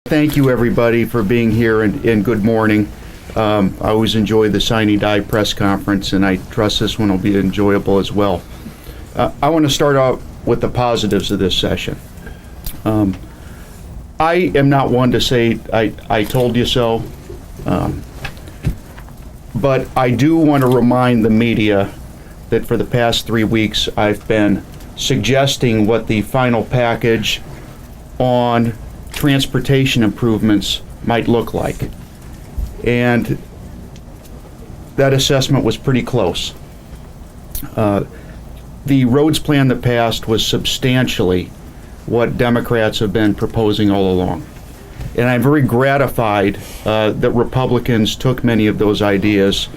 Thank you, everybody, for being here, and good morning. I always enjoy the Sine Die press conference, and I trust this one will be enjoyable as well. I want to start out with the positives of this session. I am not one to say, I told you so, but I do want to remind the media that for the past 3 weeks I've been suggesting what the final package on transportation improvements might look like. And that assessment was pretty close. The roads plan that passed was substantially what Democrats have been proposing all along. And I'm very gratified that Republicans took many of those ideas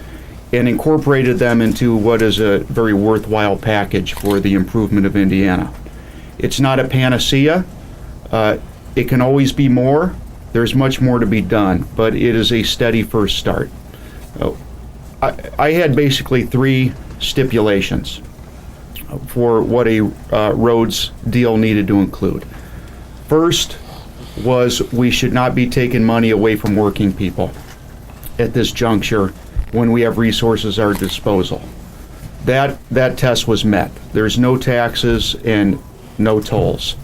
and incorporated them into what is a very worthwhile package for the improvement of Indiana. It's not a panacea. It can always be more. There's much more to be done, but it is a steady first start. I had basically 3 stipulations for what a roads deal needed to include. First was we should not be taking money away from working people at this juncture when we have resources at our disposal. That test was met. There's no taxes and no tolls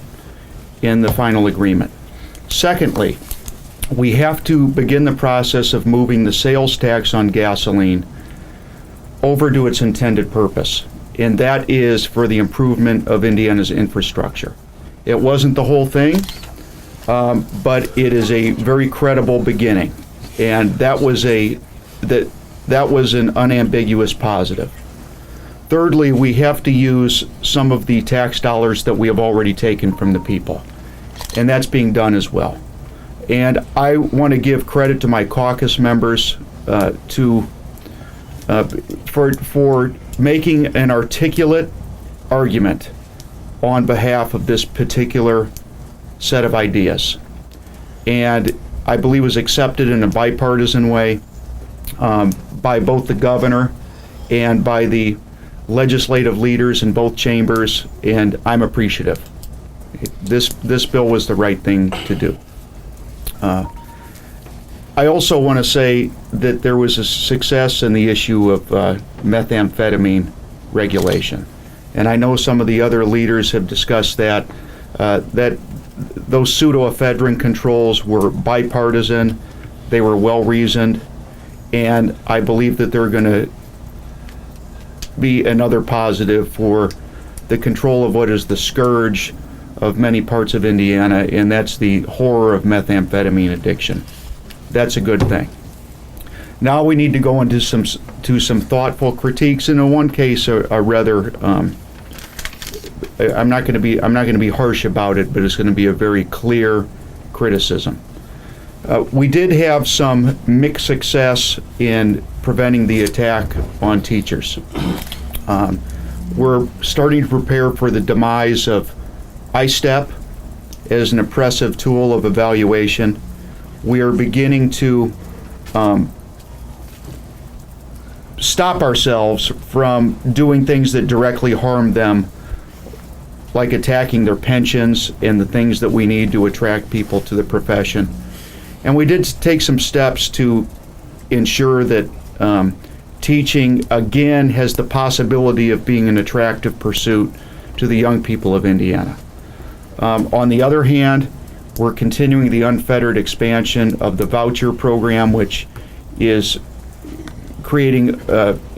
in the final agreement. Secondly, we have to begin the process of moving the sales tax on gasoline over to its intended purpose, and that is for the improvement of Indiana's infrastructure. It wasn't the whole thing, but it is a very credible beginning, and that was an unambiguous positive. Thirdly, we have to use some of the tax dollars that we have already taken from the people, and that's being done as well. And I want to give credit to my caucus members for making an articulate argument on behalf of this particular set of ideas. And I believe it was accepted in a bipartisan way by both the governor and by the legislative leaders in both chambers, and I'm appreciative. This bill was the right thing to do. I also want to say that there was a success in the issue of methamphetamine regulation, and I know some of the other leaders have discussed that those pseudoephedrine controls were bipartisan, they were well reasoned, and I believe that they're going to be another positive for the control of what is the scourge of many parts of Indiana, and that's the horror of methamphetamine addiction. That's a good thing. Now we need to go into some thoughtful critiques, and in one case, a rather I'm not going to be harsh about it, but it's going to be a very clear criticism. We did have some mixed success in preventing the attack on teachers. We're starting to prepare for the demise of ISTEP as an oppressive tool of evaluation. We are beginning to stop ourselves from doing things that directly harm them, like attacking their pensions and the things that we need to attract people to the profession. And we did take some steps to ensure that teaching again has the possibility of being an attractive pursuit to the young people of Indiana. On the other hand, we're continuing the unfettered expansion of the voucher program, which is creating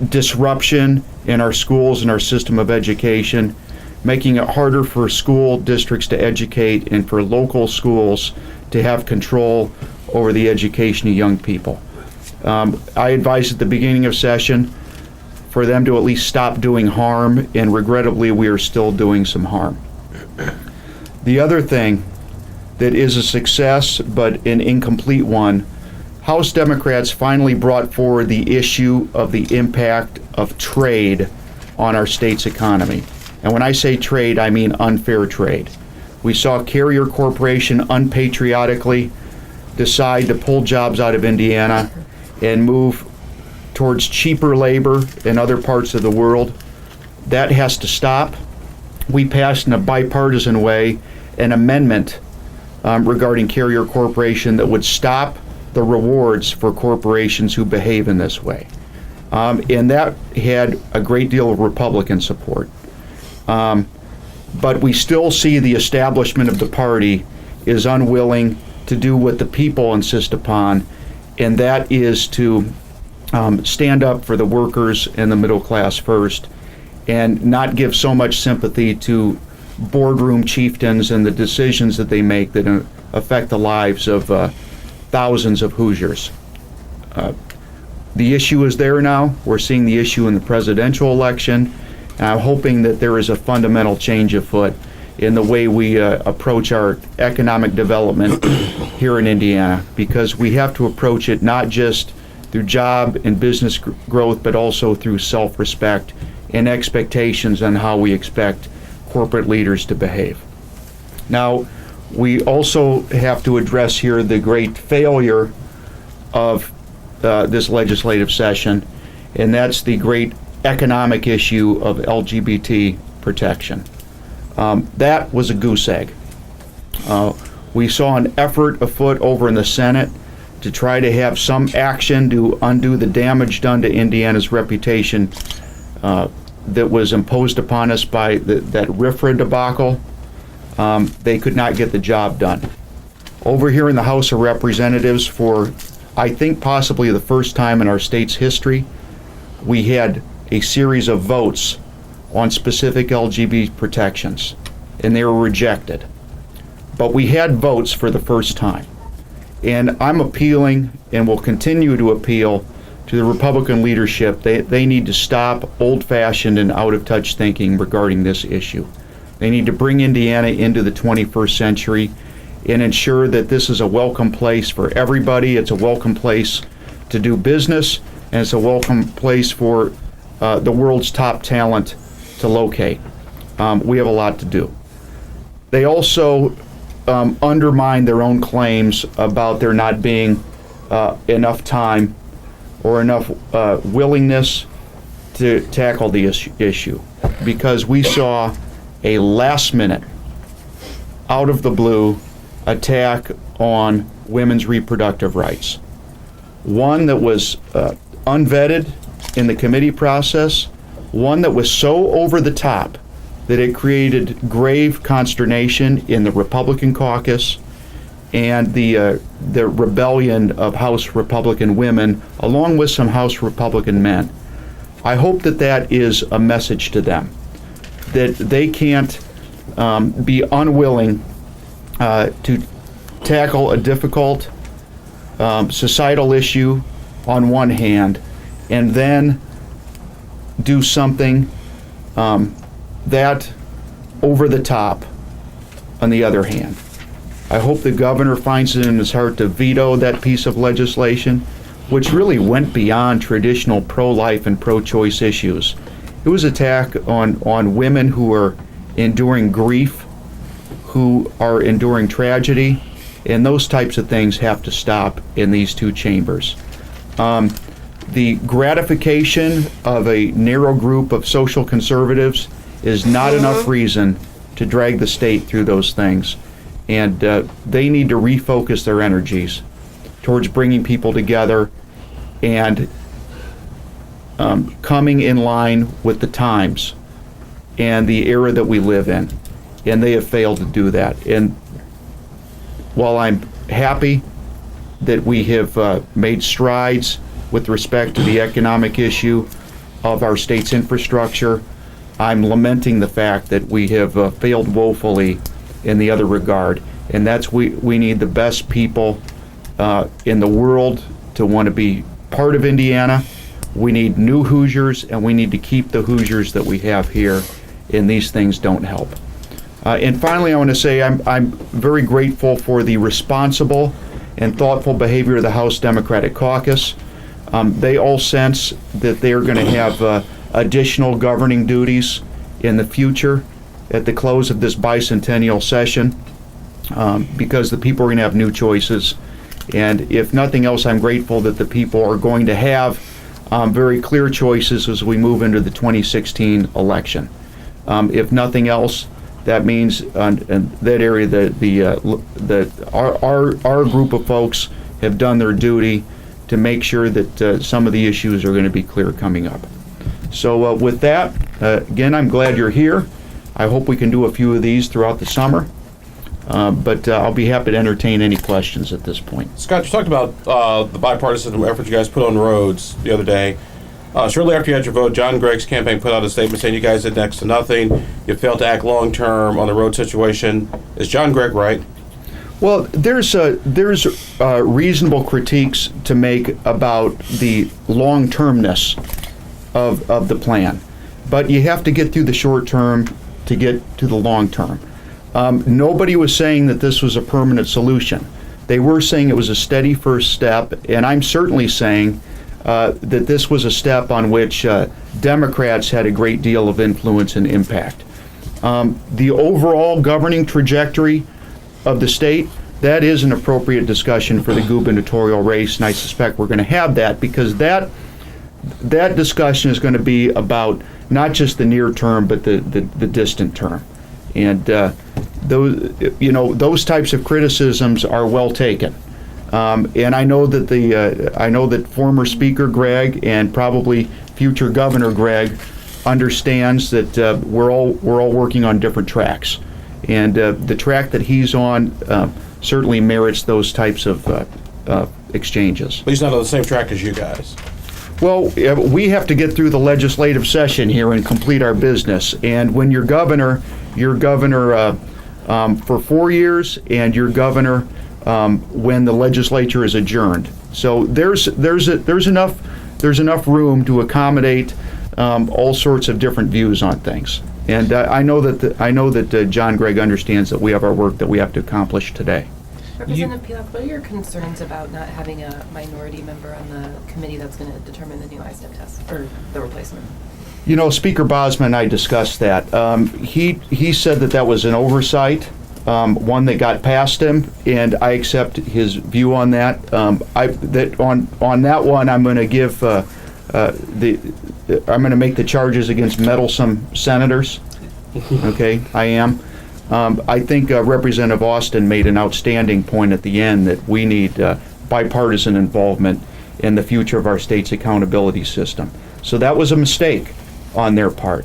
disruption in our schools and our system of education, making it harder for school districts to educate and for local schools to have control over the education of young people. I advised at the beginning of session for them to at least stop doing harm, and regrettably we are still doing some harm. The other thing that is a success but an incomplete one, House Democrats finally brought forward the issue of the impact of trade on our state's economy. And when I say trade, I mean unfair trade. We saw Carrier Corporation unpatriotically decide to pull jobs out of Indiana and move towards cheaper labor in other parts of the world. That has to stop. We passed in a bipartisan way an amendment regarding Carrier Corporation that would stop the rewards for corporations who behave in this way. And that had a great deal of Republican support. But we still see the establishment of the party is unwilling to do what the people insist upon, and that is to stand up for the workers and the middle class first, and not give so much sympathy to boardroom chieftains and the decisions that they make that affect the lives of thousands of Hoosiers. The issue is there now. We're seeing the issue in the presidential election, and I'm hoping that there is a fundamental change afoot in the way we approach our economic development here in Indiana, because we have to approach it not just through job and business growth, but also through self-respect and expectations on how we expect corporate leaders to behave. Now, we also have to address here the great failure of this legislative session, and that's the great economic issue of LGBT protection. That was a goose egg. We saw an effort afoot over in the Senate to try to have some action to undo the damage done to Indiana's reputation that was imposed upon us by that RFRA debacle. They could not get the job done. Over here in the House of Representatives, for I think possibly the first time in our state's history, we had a series of votes on specific LGBT protections, and they were rejected. But we had votes for the first time. And I'm appealing, and will continue to appeal, to the Republican leadership. They need to stop old-fashioned and out-of-touch thinking regarding this issue. They need to bring Indiana into the 21st century and ensure that this is a welcome place for everybody. It's a welcome place to do business, and it's a welcome place for the world's top talent to locate. We have a lot to do. They also undermine their own claims about there not being enough time or enough willingness to tackle the issue, because we saw a last-minute, out of the blue attack on women's reproductive rights. One that was unvetted in the committee process, one that was so over the top that it created grave consternation in the Republican caucus and the rebellion of House Republican women, along with some House Republican men. I hope that that is a message to them, that they can't be unwilling to tackle a difficult societal issue on one hand, and then do something that over the top on the other hand. I hope the governor finds it in his heart to veto that piece of legislation, which really went beyond traditional pro-life and pro-choice issues. It was an attack on women who are enduring grief, who are enduring tragedy, and those types of things have to stop in these two chambers. The gratification of a narrow group of social conservatives is not enough reason to drag the state through those things. And they need to refocus their energies towards bringing people together and coming in line with the times and the era that we live in. And they have failed to do that. And while I'm happy that we have made strides with respect to the economic issue of our state's infrastructure, I'm lamenting the fact that we have failed woefully in the other regard. And that's we need the best people in the world to want to be part of Indiana. We need new Hoosiers, and we need to keep the Hoosiers that we have here, and these things don't help. And finally, I want to say I'm very grateful for the responsible and thoughtful behavior of the House Democratic Caucus. They all sense that they are going to have additional governing duties in the future at the close of this bicentennial session, because the people are going to have new choices. And if nothing else, I'm grateful that the people are going to have very clear choices as we move into the 2016 election. If nothing else, That means in that area our group of folks have done their duty to make sure that some of the issues are going to be clear coming up. So with that, again, I'm glad you're here. I hope we can do a few of these throughout the summer, but I'll be happy to entertain any questions at this point. Scott, you talked about the bipartisan effort you guys put on roads the other day. Shortly after you had your vote, John Gregg's campaign put out a statement saying you guys did next to nothing. You failed to act long-term on the road situation. Is John Gregg right? Well, there's reasonable critiques to make about the long-termness of the plan, but you have to get through the short term to get to the long term. Nobody was saying that this was a permanent solution. They were saying it was a steady first step, and I'm certainly saying that this was a step on which Democrats had a great deal of influence and impact. The overall governing trajectory of the state, that is an appropriate discussion for the gubernatorial race, and I suspect we're going to have that, because that discussion is going to be about not just the near term, but the distant term. And those types of criticisms are well taken. And I know that former Speaker Gregg and probably future Governor Gregg understands that we're all working on different tracks, and the track that he's on certainly merits those types of exchanges. But he's not on the same track as you guys. Well, we have to get through the legislative session here and complete our business. And when you're governor for 4 years, and you're governor when the legislature is adjourned. So there's enough room to accommodate all sorts of different views on things. And I know that John Gregg understands that we have our work that we have to accomplish today. Representative Pelath, what are your concerns about not having a minority member on the committee that's going to determine the new ISTEP test, or the replacement? You know, Speaker Bosma and I discussed that. He said that was an oversight, one that got past him, and I accept his view on that. On that one, I'm going to give I'm going to make the charges against meddlesome senators. Okay, I am. I think Representative Austin made an outstanding point at the end that we need bipartisan involvement in the future of our state's accountability system. So that was a mistake on their part.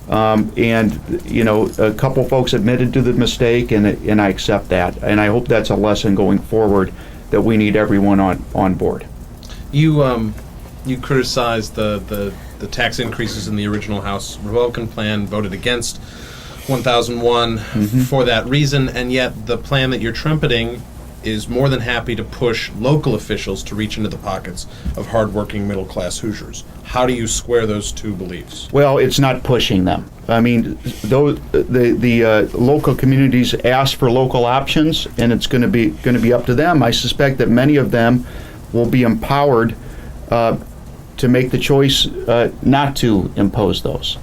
And, you know, a couple folks admitted to the mistake, and I accept that. And I hope that's a lesson going forward, that we need everyone on board. You criticized the tax increases in the original House Republican plan, voted against 1001 for that reason, and yet the plan that you're trumpeting is more than happy to push local officials to reach into the pockets of hardworking middle-class Hoosiers. How do you square those two beliefs? Well, it's not pushing them. I mean, the local communities ask for local options, and it's going to be up to them. I suspect that many of them will be empowered to make the choice not to impose those.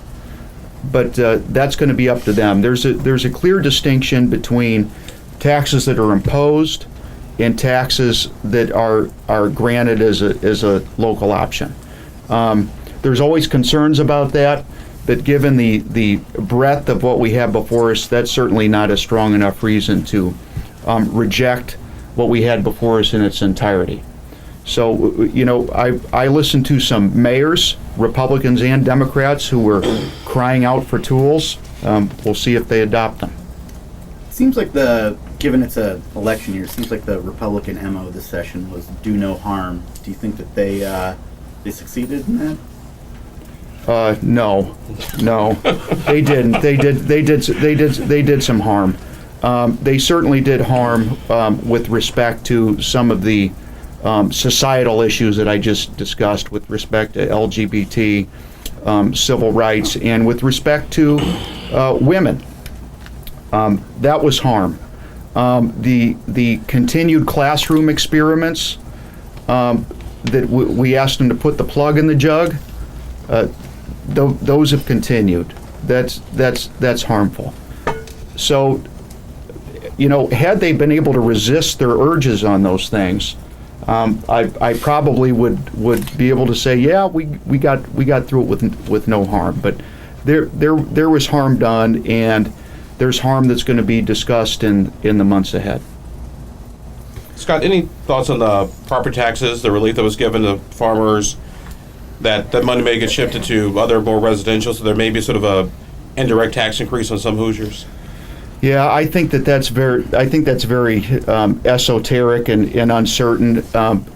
But that's going to be up to them. There's a clear distinction between taxes that are imposed and taxes that are granted as a local option. There's always concerns about that, but given the breadth of what we have before us, that's certainly not a strong enough reason to reject what we had before us in its entirety. So, you know, I listened to some mayors, Republicans and Democrats, who were crying out for tools. We'll see if they adopt them. Seems like given it's an election year, seems like the Republican MO this session was do no harm. Do you think that they succeeded in that? No, they didn't. They did some harm. They certainly did harm with respect to some of the societal issues that I just discussed with respect to LGBT, civil rights, and with respect to women. That was harm. The continued classroom experiments that we asked them to put the plug in the jug, those have continued. That's harmful. So, you know, had they been able to resist their urges on those things, I probably would be able to say, yeah, we got through it with no harm. But there was harm done, and there's harm that's going to be discussed in the months ahead. Scott, any thoughts on the property taxes, the relief that was given to farmers, that money may get shifted to other more residential, so there may be sort of a indirect tax increase on some Hoosiers? Yeah, I think that's very esoteric and uncertain.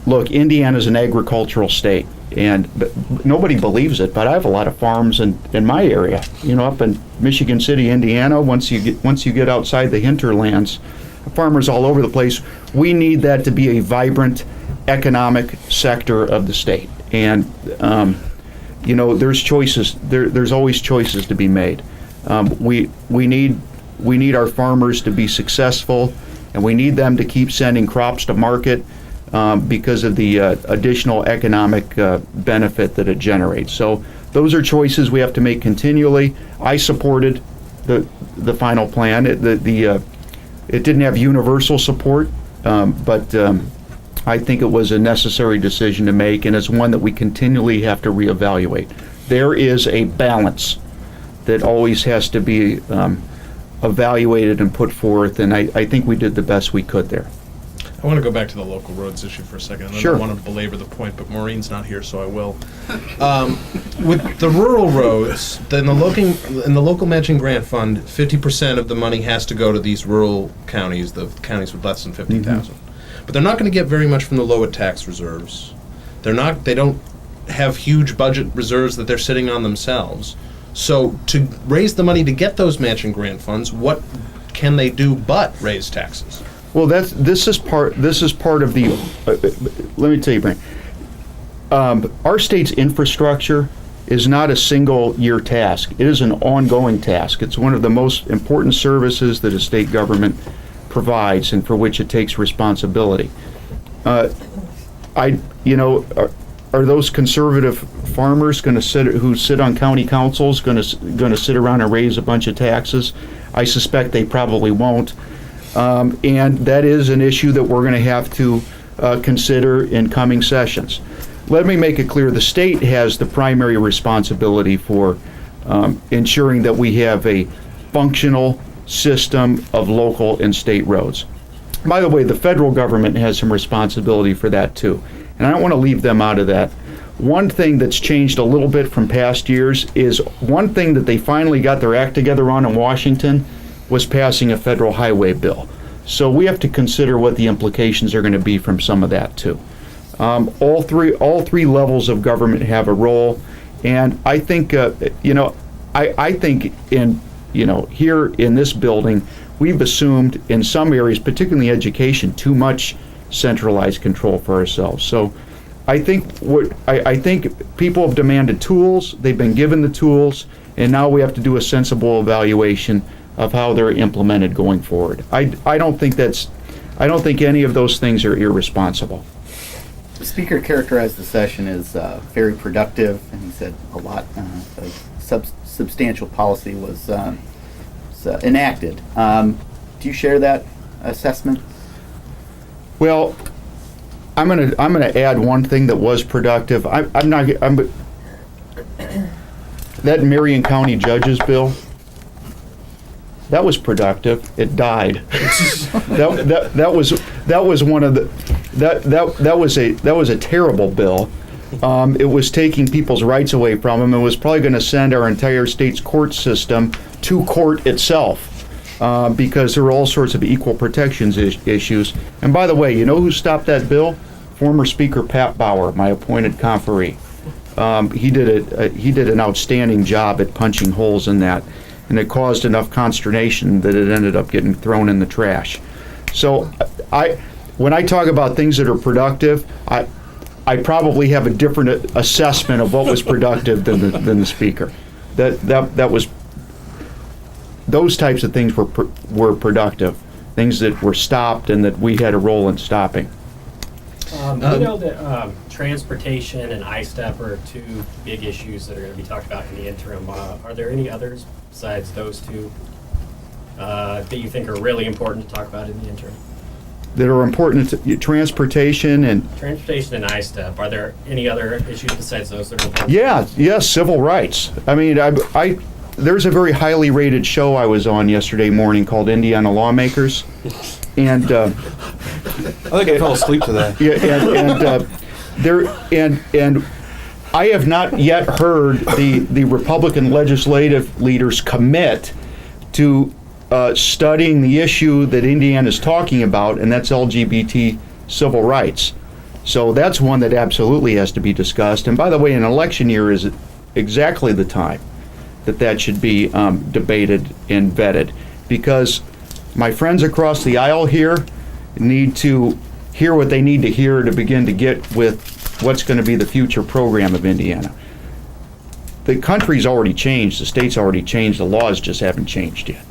Look, Indiana's an agricultural state, and nobody believes it, but I have a lot of farms in my area. Up in Michigan City, Indiana. Once you get outside the hinterlands, farmers all over the place. We need that to be a vibrant economic sector of the state, and there's choices. There's always choices to be made. We need our farmers to be successful, and we need them to keep sending crops to market because of the additional economic benefit that it generates. So those are choices we have to make continually. I supported the final plan. It didn't have universal support, but I think it was a necessary decision to make, and it's one that we continually have to reevaluate. There is a balance that always has to be evaluated and put forth, and I think we did the best we could there. I want to go back to the local roads issue for a second. Sure. I don't want to belabor the point, but Maureen's not here, so I will. With the rural roads, in the local matching grant fund, 50% of the money has to go to these rural counties, the counties with less than 50,000. But they're not going to get very much from the Lowit tax reserves. They don't have huge budget reserves that they're sitting on themselves. So to raise the money to get those matching grant funds, what can they do but raise taxes? Well, this is part of the. Let me tell you, Brian. Our state's infrastructure is not a single-year task. It is an ongoing task. It's one of the most important services that a state government provides, and for which it takes responsibility. Are those conservative farmers who sit on county councils going to sit around and raise a bunch of taxes? I suspect they probably won't. And that is an issue that we're going to have to consider in coming sessions. Let me make it clear, the state has the primary responsibility for ensuring that we have a functional system of local and state roads. By the way, the federal government has some responsibility for that too, and I don't want to leave them out of that. One thing that's changed a little bit from past years is one thing that they finally got their act together on in Washington was passing a federal highway bill. So we have to consider what the implications are going to be from some of that too. All three levels of government have a role, and I think I think here in this building we've assumed in some areas, particularly education, too much centralized control for ourselves. So I think I think people have demanded tools. They've been given the tools, and now we have to do a sensible evaluation of how they're implemented going forward. I don't think any of those things are irresponsible. The speaker characterized the session as very productive, and he said a lot of substantial policy was enacted. Do you share that assessment? Well, I'm gonna add one thing that was productive. That Marion County Judges bill. That was productive. It died. that was one of the that was a terrible bill. It was taking people's rights away from them. It was probably going to send our entire state's court system to court itself because there were all sorts of equal protections issues. And by the way, you know who stopped that bill? Former Speaker Pat Bauer, my appointed conferee. He did an outstanding job at punching holes in that. And it caused enough consternation that it ended up getting thrown in the trash. So when I talk about things that are productive, I probably have a different assessment of what was productive than the speaker. That was, those types of things were productive, things that were stopped and that we had a role in stopping. We know that transportation and ISTEP are two big issues that are going to be talked about in the interim. Are there any others besides those two that you think are really important to talk about in the interim? That are important to transportation and ISTEP. Are there any other issues besides those that are important? Yes, civil rights. I mean, there's a very highly rated show I was on yesterday morning called Indiana Lawmakers, and I think I fell asleep to that. and I have not yet heard the Republican legislative leaders commit to studying the issue that Indiana is talking about, and that's LGBT civil rights. So that's one that absolutely has to be discussed. And by the way, an election year is exactly the time that should be debated and vetted, because my friends across the aisle here need to hear what they need to hear to begin to get with what's going to be the future program of Indiana. The country's already changed, the state's already changed, the laws just haven't changed yet.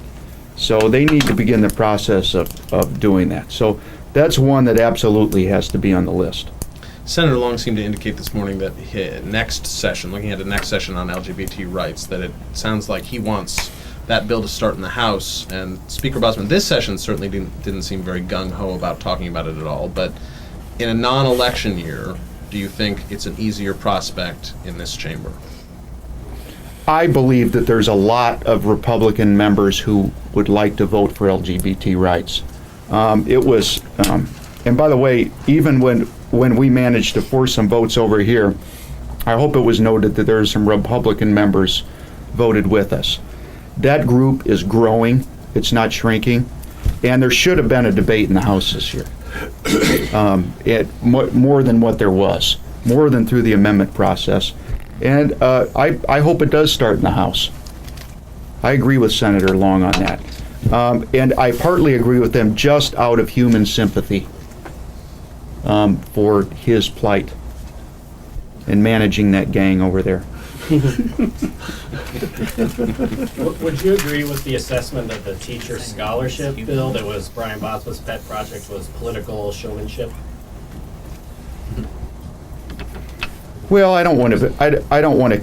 So they need to begin the process of doing that. So that's one that absolutely has to be on the list. Senator Long seemed to indicate this morning that next session, looking at the next session on LGBT rights, that it sounds like he wants that bill to start in the House. And Speaker Bosman, this session certainly didn't seem very gung-ho about talking about it at all. But in a non-election year, do you think it's an easier prospect in this chamber? I believe that there's a lot of Republican members who would like to vote for LGBT rights. And by the way, even when we managed to force some votes over here, I hope it was noted that there are some Republican members voted with us. That group is growing, it's not shrinking, and there should have been a debate in the House this year. More than what there was, more than through the amendment process. And I hope it does start in the House. I agree with Senator Long on that. And I partly agree with them just out of human sympathy for his plight in managing that gang over there. Would you agree with the assessment that the teacher scholarship bill that was Brian Bosma's pet project was political showmanship? Well, I don't want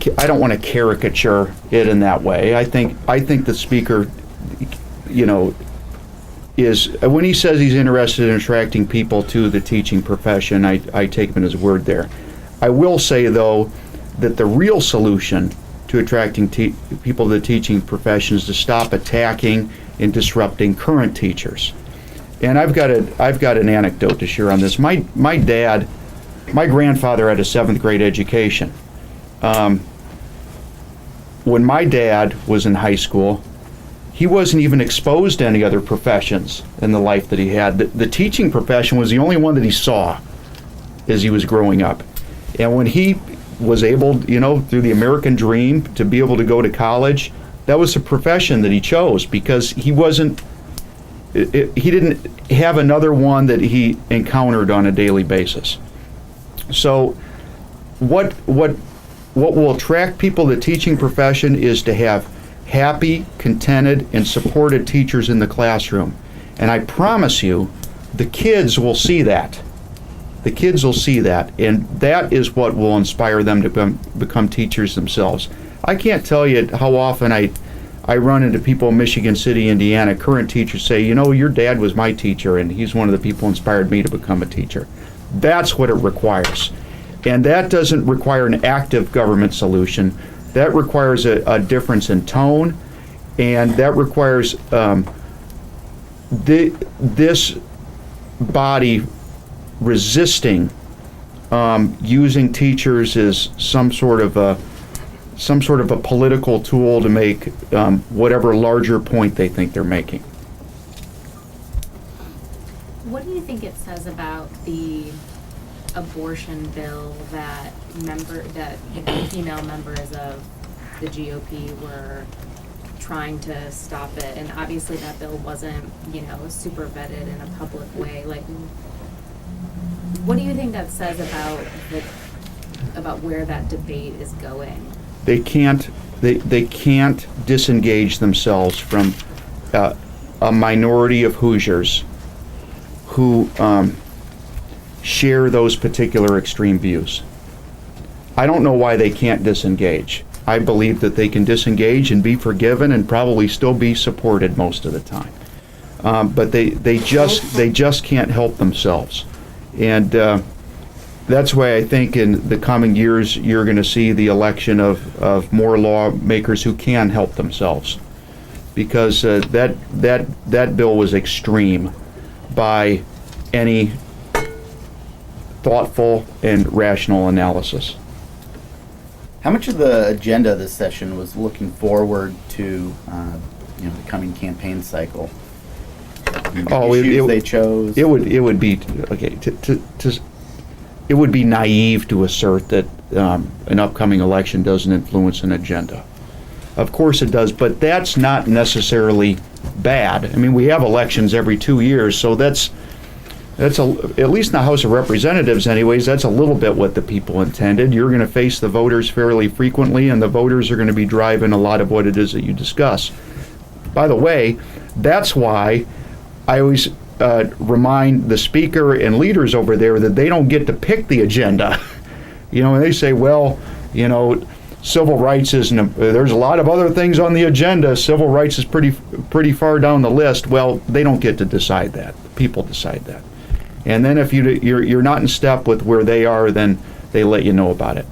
to caricature it in that way. I think the speaker, is, when he says he's interested in attracting people to the teaching profession, I take him at his word there. I will say, though, that the real solution to attracting people to the teaching profession is to stop attacking and disrupting current teachers. And I've got an anecdote to share on this. My grandfather had a 7th grade education. When my dad was in high school, he wasn't even exposed to any other professions in the life that he had. The teaching profession was the only one that he saw as he was growing up. And when he was able, through the American dream, to be able to go to college, that was a profession that he chose, because he didn't have another one that he encountered on a daily basis. So what will attract people to the teaching profession is to have happy, contented, and supported teachers in the classroom. And I promise you, the kids will see that. The kids will see that, and that is what will inspire them to become teachers themselves. I can't tell you how often I run into people in Michigan City, Indiana, current teachers say, your dad was my teacher, and he's one of the people who inspired me to become a teacher. That's what it requires. And that doesn't require an active government solution. That requires a difference in tone, and that requires this body resisting using teachers as some sort of a political tool to make whatever larger point they think they're making. What do you think it says about the abortion bill that female members of the GOP were trying to stop it? And obviously that bill wasn't, super vetted in a public way. Like, what do you think that says about where that debate is going? They can't disengage themselves from a minority of Hoosiers who share those particular extreme views. I don't know why they can't disengage. I believe that they can disengage and be forgiven and probably still be supported most of the time. But they just can't help themselves. And that's why I think in the coming years, you're going to see the election of more lawmakers who can help themselves. Because that bill was extreme by any thoughtful and rational analysis. How much of the agenda of this session was looking forward to, the coming campaign cycle? Oh, Issues they chose. It would be okay. It would be naive to assert that an upcoming election doesn't influence an agenda. Of course it does, but that's not necessarily bad. I mean, we have elections every 2 years, so that's at least in the House of Representatives anyways, that's a little bit what the people intended. You're going to face the voters fairly frequently, and the voters are going to be driving a lot of what it is that you discuss. By the way, that's why I always remind the speaker and leaders over there that they don't get to pick the agenda. And they say, well, civil rights isn't, there's a lot of other things on the agenda. Civil rights is pretty far down the list. Well, they don't get to decide that. People decide that. And then if you're not in step with where they are, then they let you know about it.